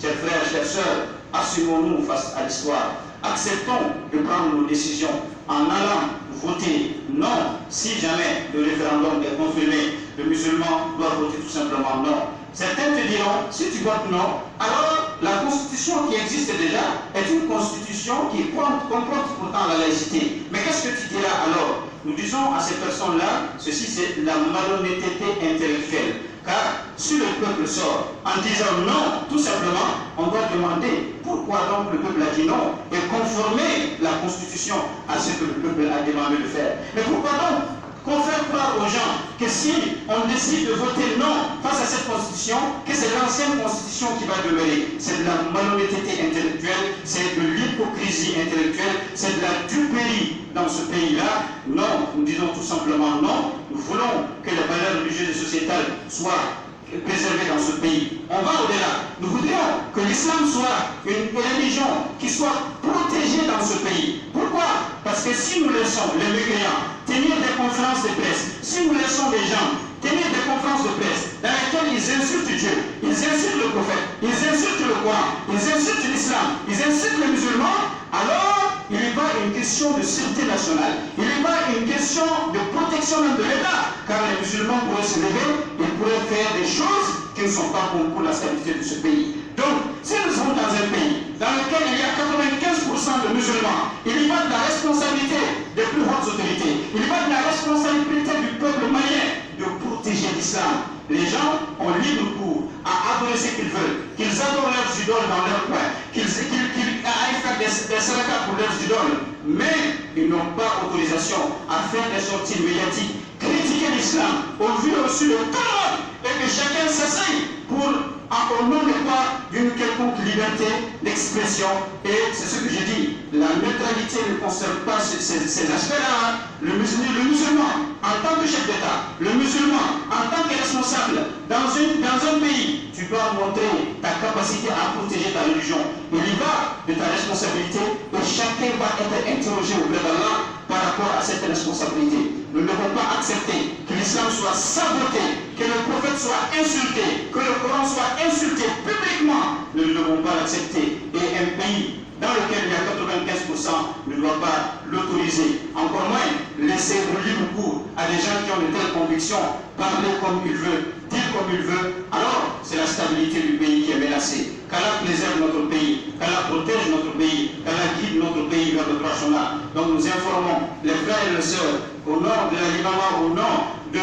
Chers frères, chères sœurs, assumons-nous face à l'histoire. Acceptons de prendre nos décisions en allant voter non. Si jamais le référendum est confirmé, le musulman doit voter tout simplement non. Certains te diront, si tu votes non, alors la constitution qui existe déjà est une constitution qui comporte pourtant la laïcité. Mais qu'est-ce que tu diras alors? Nous disons à ces personnes-là, ceci c'est la malhonnêteté intellectuelle. Car si le peuple sort en disant non, tout simplement, on doit demander pourquoi donc le peuple a dit non et conformer la constitution à ce que le peuple a demandé de faire. Mais pourquoi donc qu'on fait croire aux gens que si on décide de voter non face à cette constitution, que c'est l'ancienne constitution qui va demeurer? C'est de la malhonnêteté intellectuelle, c'est de l'hypocrisie intellectuelle, c'est de la duperie dans ce pays-là. Non, nous disons tout simplement non. Nous voulons que les valeurs religieuses et sociétales soient préservées dans ce pays. On va au-delà. Nous voudrions que l'islam soit une religion qui soit protégée dans ce pays. Pourquoi? Parce que si nous laissons les mécréants tenir des conférences de presse, si nous laissons des gens tenir des conférences de presse dans lesquelles ils insultent Dieu, ils insultent le prophète, ils insultent le Coran, ils insultent l'islam, ils insultent les musulmans, alors il y va une question de sûreté nationale, il y va une question de protection même de l'État, car les musulmans pourraient se lever, ils pourraient faire des choses qui ne sont pas bonnes pour la stabilité de ce pays. Donc, si nous sommes dans un pays dans lequel il y a 95% de musulmans, il y va de la responsabilité des plus hautes autorités, il y va de la responsabilité du peuple malien de protéger l'islam. Les gens ont libre cours à adorer ce qu'ils veulent, qu'ils adorent leurs idoles dans leur coin, qu'ils aillent faire des salakats pour leurs idoles, mais ils n'ont pas autorisation à faire des sorties médiatiques, critiquer l'islam au vu aussi de tout le monde, et que chacun s'asseye pour au nom de quoi d'une quelconque liberté d'expression. Et c'est ce que j'ai dit, la neutralité ne concerne pas ces aspects-là. Le musulman, en tant que chef d'État, le musulman, en tant que responsable, dans un pays, tu dois montrer ta capacité à protéger ta religion. Il y va de ta responsabilité et chacun va être interrogé auprès d'Allah par rapport à cette responsabilité. Nous ne devons pas accepter que l'islam soit saboté, que le prophète soit insulté, que le Coran soit insulté publiquement. Nous ne devons pas l'accepter. Et un pays dans lequel il y a 95% ne doit pas l'autoriser. Encore moins laisser libre cours à des gens qui ont de telles convictions, parler comme ils veulent, dire comme ils veulent. Alors, c'est la stabilité du pays qui est menacée. Qu'Allah préserve notre pays, qu'Allah protège notre pays, qu'Allah guide notre pays vers le droit chemin. Donc nous informons les frères et les sœurs, au nom de la Limama, au nom de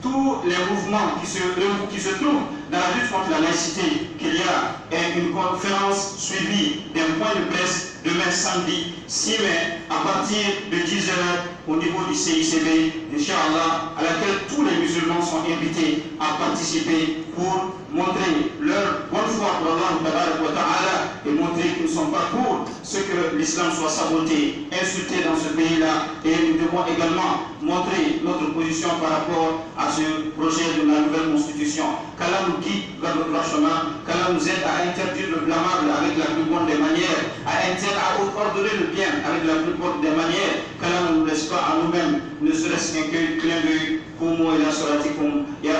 tous les mouvements qui se trouvent dans la lutte contre la laïcité, qu'il y a une conférence suivie d'un point de presse demain samedi 6 mai à partir de 10h au niveau du CICB, Inch'Allah, à laquelle tous les musulmans sont invités à participer pour montrer leur bonne foi pour Allah et montrer qu'ils ne sont pas pour ce que l'islam soit saboté, insulté dans ce pays-là. Et nous devons également montrer notre position par rapport à ce projet de la nouvelle constitution. Qu'Allah nous guide vers le droit chemin, qu'Allah nous aide à interdire le blâmable avec la plus bonne des manières, à ordonner le bien avec la plus bonne des manières, qu'Allah ne nous laisse pas à nous-mêmes, ne serait-ce qu'un clin d'œil. Kumu ila salatikum. Ya